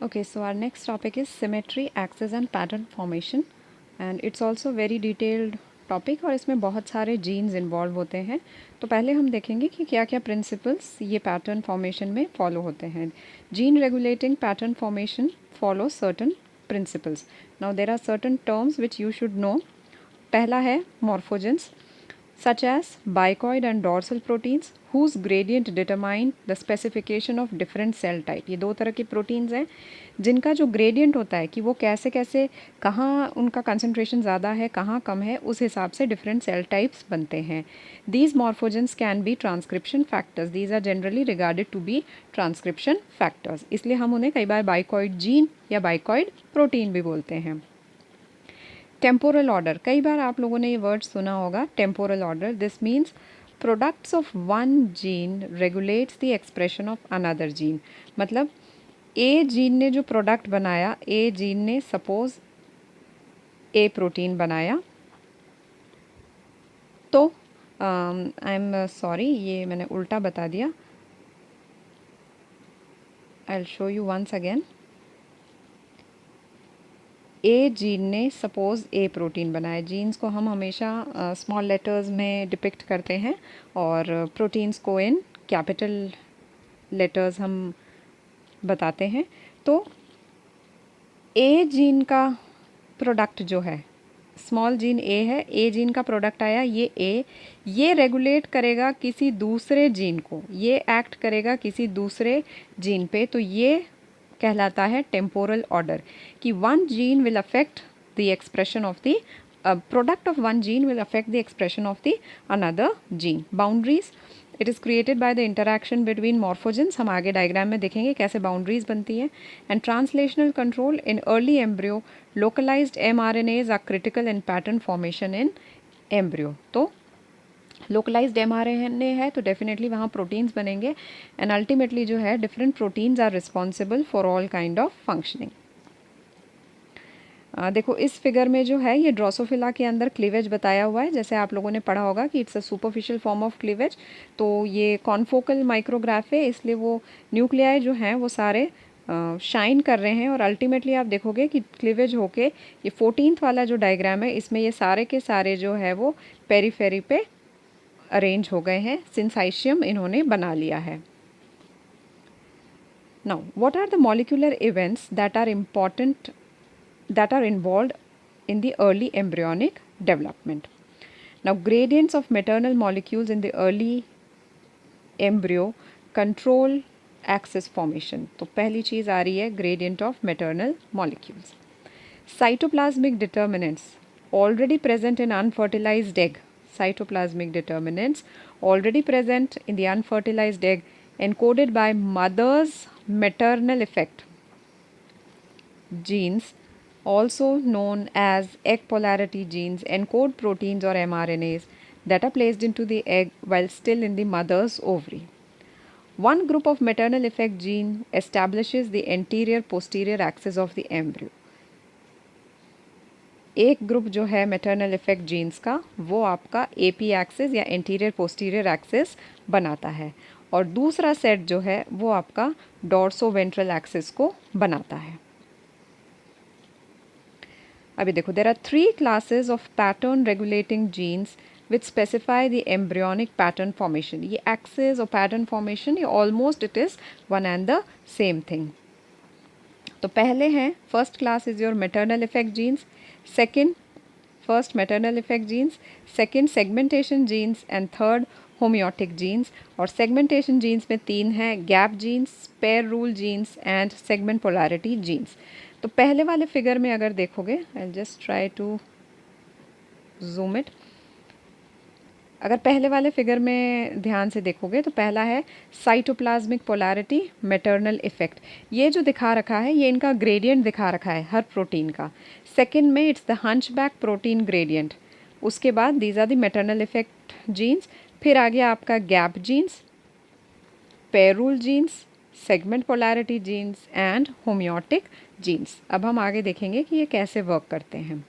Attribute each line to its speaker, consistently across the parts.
Speaker 1: Okay, so our next topic is symmetry, axis and pattern formation, and it's also very detailed topic और इसमें बहुत सारे jeans involve होते हैं। तो पहले हम देखेंगे कि क्या क्या प्रिंसिपल्स ये पैटर्न फॉर्मेशन में फॉलो होते हैं। Gene regulating pattern formation follow certain principles. Now there are certain terms which you should know. पहला है मॉर्फोजेंस such as bicoid and dorsal proteins whose gradient determine the specification of different cell type। ये दो तरह के proteins हैं जिनका जो gradient होता है कि वो कैसे कैसे कहाँ उनका कंसंट्रेशन ज़्यादा है कहाँ कम है, उस हिसाब से डिफरेंट सेल टाइप्स बनते हैं। These morphogens can be transcription factors, these are generally regarded to be transcription factors, इसलिए हम उन्हें कई बार बाइकॉइड जीन या बाइकॉइड प्रोटीन भी बोलते हैं। टेम्पोरल ऑर्डर, कई बार आप लोगों ने ये वर्ड सुना होगा temporal order. This means products of one gene regulates the expression of another gene. मतलब ए जीन ने जो प्रोडक्ट बनाया, ए जीन ने सपोज ए प्रोटीन बनाया, तो आई एम सॉरी ये मैंने उल्टा बता दिया, I will show you once again. A gene ने सपोज़ ए प्रोटीन बनाया। जीन्स को हम हमेशा स्मॉल लेटर्स में डिपिक्ट करते हैं और प्रोटीन्स को इन कैपिटल लेटर्स हम बताते हैं। तो ए जीन का प्रोडक्ट जो है, स्मॉल जीन ए है, ए जीन का प्रोडक्ट आया ये रेगुलेट करेगा किसी दूसरे जीन को, ये एक्ट करेगा किसी दूसरे जीन पे, तो ये कहलाता है टेम्पोरल ऑर्डर। कि one gene will affect the expression of the product of one gene will affect the expression of the another gene. Boundaries, it is created by the interaction between morphogens, हम आगे diagram में देखेंगे कैसे boundaries बनती हैं। And translational control in early embryo, localized mRNAs are critical in pattern formation in embryo. तो localized mRNA है तो डेफिनेटली वहाँ प्रोटीन्स बनेंगे एंड अल्टीमेटली जो है different proteins are responsible for all kind of functioning. देखो इस फिगर में जो है ये ड्रोसोफिला के अंदर क्लीवेज बताया हुआ है, जैसे आप लोगों ने पढ़ा होगा कि it's a superficial form of cleavage. तो ये कॉन्फोकल माइक्रोग्राफ है, इसलिए वो न्यूक्लियाई जो हैं वो सारे शाइन कर रहे हैं और अल्टीमेटली आप देखोगे कि क्लीवेज होके ये 14th वाला जो डायग्राम है इसमें ये सारे के सारे जो है वो पेरीफेरी पे अरेंज हो गए हैं, सिंसाइशियम इन्होंने बना लिया है। Now what are the molecular events that are important that are involved in the early embryonic development. Now, gradients of maternal molecules in the early embryo control axis formation. तो पहली चीज़ आ रही है gradient of maternal molecules. Cytoplasmic determinants already present in unfertilized egg. Cytoplasmic determinants already present in the unfertilized egg encoded by mother's maternal effect genes, also known as egg polarity genes, encode proteins or mRNAs that are placed into the egg while still in the mother's ovary. One group of maternal effect gene establishes the anterior posterior axis of the embryo. एक group जो है maternal effect jeans का वो आपका AP axis या anterior posterior axis बनाता है और दूसरा सेट जो है वो आपका डॉर्सो वेंट्रल एक्सिस को बनाता है। अभी देखो there are 3 classes of pattern regulating genes which specify the embryonic pattern formation. ये एक्सिस और पैटर्न फॉर्मेशन ये almost it is one and the same thing. तो पहले हैं first class is your maternal effect genes, second first maternal effect genes, second segmentation genes and third homeotic genes. और segmentation genes में 3 हैं, gap genes, pair rule genes and segment polarity genes. तो पहले वाले figure में अगर देखोगे, I just try to zoom it, अगर पहले वाले फिगर में ध्यान से देखोगे तो पहला है साइटोप्लाज्मिक पोलैरिटी मैटरनल इफेक्ट। ये जो दिखा रखा है ये इनका ग्रेडियंट दिखा रखा है हर प्रोटीन का। सेकेंड में it's the hunchback protein gradient, उसके बाद these are the maternal effect genes, फिर आ गया आपका gap genes, pair rule genes, segment polarity genes and homeotic genes. अब हम आगे देखेंगे कि ये कैसे वर्क करते हैं।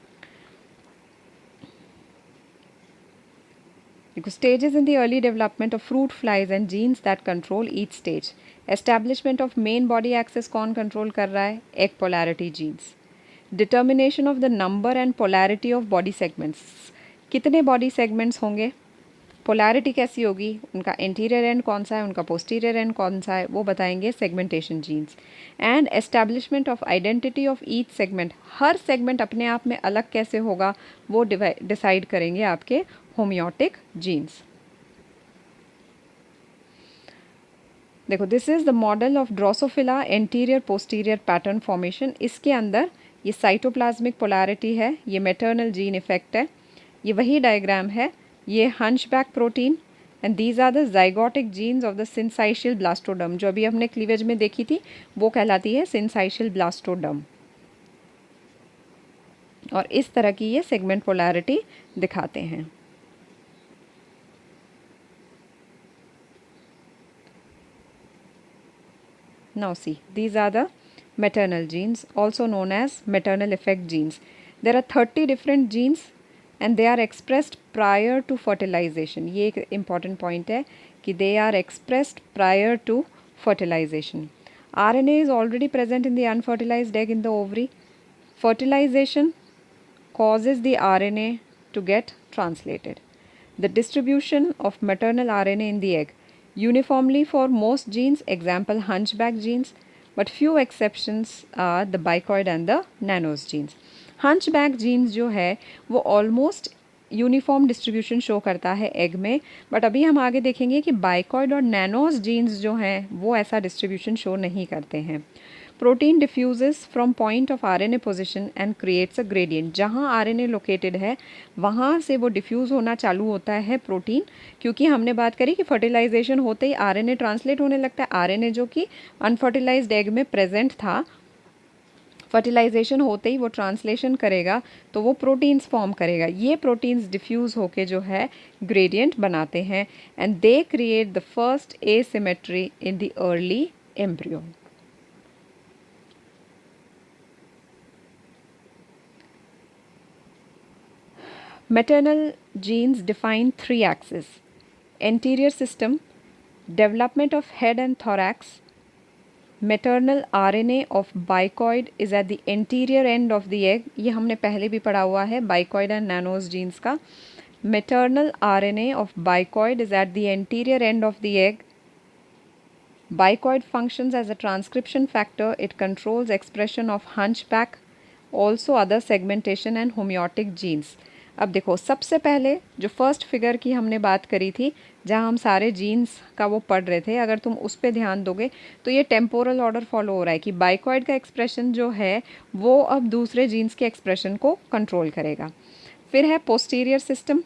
Speaker 1: Stages in the early development of fruit flies and genes that control each stage. Establishment of main body axis कौन कंट्रोल कर रहा है? Egg polarity genes. Determination of the number and polarity of body segments, कितने body segments होंगे, polarity कैसी होगी, उनका interior and कौन सा है, उनका पोस्टीरियर एंड कौन सा है, वो बताएंगे segmentation genes. And establishment of identity of each segment, हर सेगमेंट अपने आप में अलग कैसे होगा वो डिसाइड करेंगे आपके होमियोटिक जीन्स। देखो, this is the model of Drosophila anterior posterior pattern formation. इसके अंदर ये साइटोप्लाज्मिक पोलैरिटी है, ये मैटरनल जीन इफेक्ट है, ये वही डायग्राम है, ये hunchback protein and these are the zygotic genes of the syncytial blastoderm. जो अभी हमने क्लीवेज में देखी थी वो कहलाती है सिंसाइशियल ब्लास्टोडर्म। और इस तरह की ये सेगमेंट पोलैरिटी दिखाते हैं। Now see, these are the maternal genes, also known as maternal effect genes. There are 30 different genes and they are expressed prior to fertilization. ये एक important point है कि they are expressed prior to fertilization. RNA is already present in the unfertilized egg in the ovary. Fertilization causes the RNA to get translated. The distribution of maternal RNA in the egg uniformly for most genes, example hunchback genes, but few exceptions are the bicoid and the nanos genes. hunchback genes जो है वो almost uniform distribution show करता है egg में, but अभी हम आगे देखेंगे कि बाइकॉइड और नैनोस जीन्स जो हैं वो ऐसा डिस्ट्रीब्यूशन शो नहीं करते हैं। Protein diffuses from point of RNA position and creates a gradient. जहाँ आरएनए लोकेटेड है वहाँ से वो डिफ्यूज़ होना चालू होता है प्रोटीन, क्योंकि हमने बात करी कि फर्टिलाइजेशन होते ही आरएनए ट्रांसलेट होने लगता है। आरएनए जो कि अनफर्टिलाइज्ड एग में प्रेजेंट था, फर्टिलाइजेशन होते ही वो ट्रांसलेशन करेगा तो वो प्रोटीन्स फॉर्म करेगा। ये प्रोटीन्स डिफ्यूज़ होके जो है ग्रेडियंट बनाते हैं and they create the first asymmetry in the early embryo. Maternal genes define 3 axes: anterior system, development of head and thorax. Maternal RNA of bicoid is at the anterior end of the egg. ये हमने पहले भी पढ़ा हुआ है bicoid and nanos genes का। Maternal RNA of bicoid is at the anterior end of the egg. Bicoid functions as a transcription factor. It controls expression of hunchback, also other segmentation and homeotic genes. अब देखो, सबसे पहले जो first figure की हमने बात करी थी जहाँ हम सारे जीन्स का वो पढ़ रहे थे, अगर तुम उस पर ध्यान दोगे तो ये टेम्पोरल ऑर्डर फॉलो हो रहा है कि बाइकॉइड का एक्सप्रेशन जो है वो अब दूसरे जीन्स के एक्सप्रेशन को कंट्रोल करेगा। फिर है posterior system,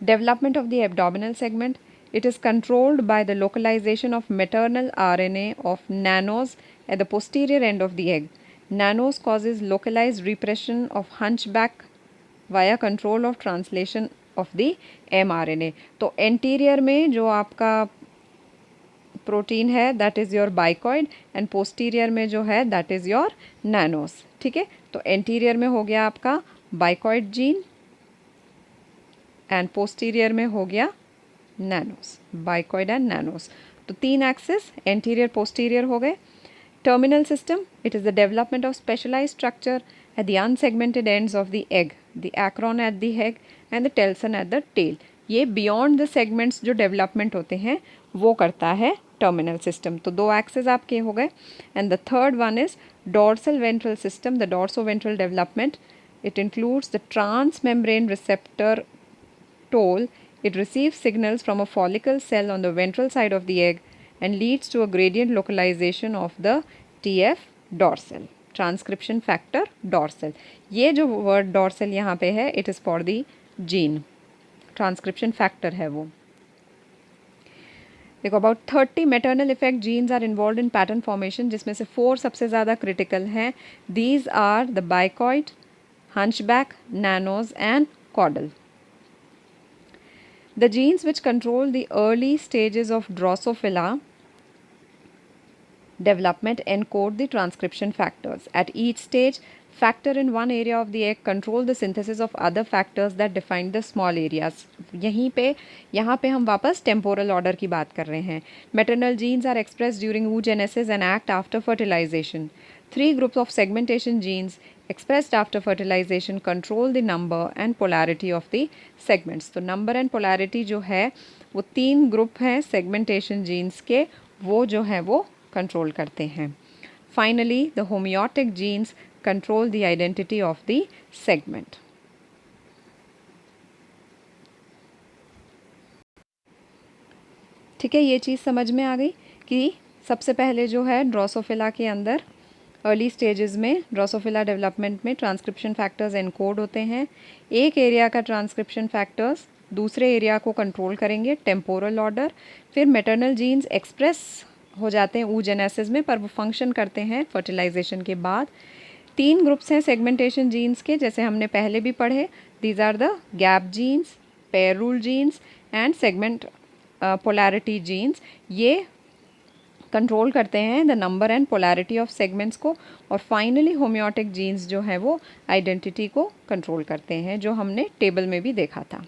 Speaker 1: development of the abdominal segment. It is controlled by the localization of maternal RNA of nanos at the posterior end of the egg. Nanos causes localized repression of hunchback via control of translation of the mRNA. तो anterior में जो आपका protein है that is your bicoid and posterior में जो है that is your नैनोस। ठीक है, तो एंटीरियर में हो गया आपका बाइकॉइड जीन एंड पोस्टीरियर में हो गया नैनोस, बाइकॉइड एंड नैनोस। तो 3 एक्सिस एंटीरियर पोस्टीरियर हो गए। Terminal system, it is the development of specialised structure at the unsegmented ends of the egg, the acron at the head and the telson at the tail. ये beyond the segments जो development होते हैं वो करता है terminal system. तो 2 axes आपके हो गए। And the third one is dorsal ventral system, the dorsoventral development. It includes the transmembrane receptor toll. It receives signals from a follicle cell on the ventral side of the egg and leads to a gradient localization of the TF dorsal. Transcription factor dorsal, ये जो word dorsal यहाँ पे है it is for the gene, transcription factor है वो। देखो, about 30 maternal effect genes are involve in pattern formation, जिसमें से 4 सबसे ज़्यादा क्रिटिकल हैं। These are the bicoid, hunchback, nanos and caudal. The genes which control the early stages of drosophila development encode the transcription factors. At each stage, factor in one area of the egg control the synthesis of other factors that define the small areas. यहाँ पे हम वापस temporal order की बात कर रहे हैं। Maternal genes are express during oogenesis and act after fertilization. Three groups of segmentation genes expressed after fertilization control the number and polarity of the segments. तो नंबर एंड पोलैरिटी जो है वो 3 group हैं सेगमेंटेशन जीन्स के, वो जो है वो कंट्रोल करते हैं। Finally the homeotic jeans control the identity of the segment. ठीक है, ये चीज़ समझ में आ गई कि सबसे पहले जो है ड्रोसोफिला के अंदर अर्ली स्टेजेस में ड्रोसोफिला डेवलपमेंट में ट्रांसक्रिप्शन फैक्टर्स एनकोड होते हैं। एक एरिया का ट्रांसक्रिप्शन फैक्टर्स दूसरे एरिया को कंट्रोल करेंगे, टेम्पोरल ऑर्डर। फिर मैटरनल जीन्स एक्सप्रेस हो जाते हैं oogenesis में, पर वो फंक्शन करते हैं फर्टिलाइजेशन के बाद। 3 ग्रुप्स हैं सेगमेंटेशन जीन्स के, जैसे हमने पहले भी पढ़े। These are the gap genes, pair rule genes and segment polarity genes. ये कंट्रोल करते हैं the number and polarity of segments को। और फाइनली होम्योटिक जीन्स जो है वो आइडेंटिटी को कंट्रोल करते हैं, जो हमने टेबल में भी देखा था।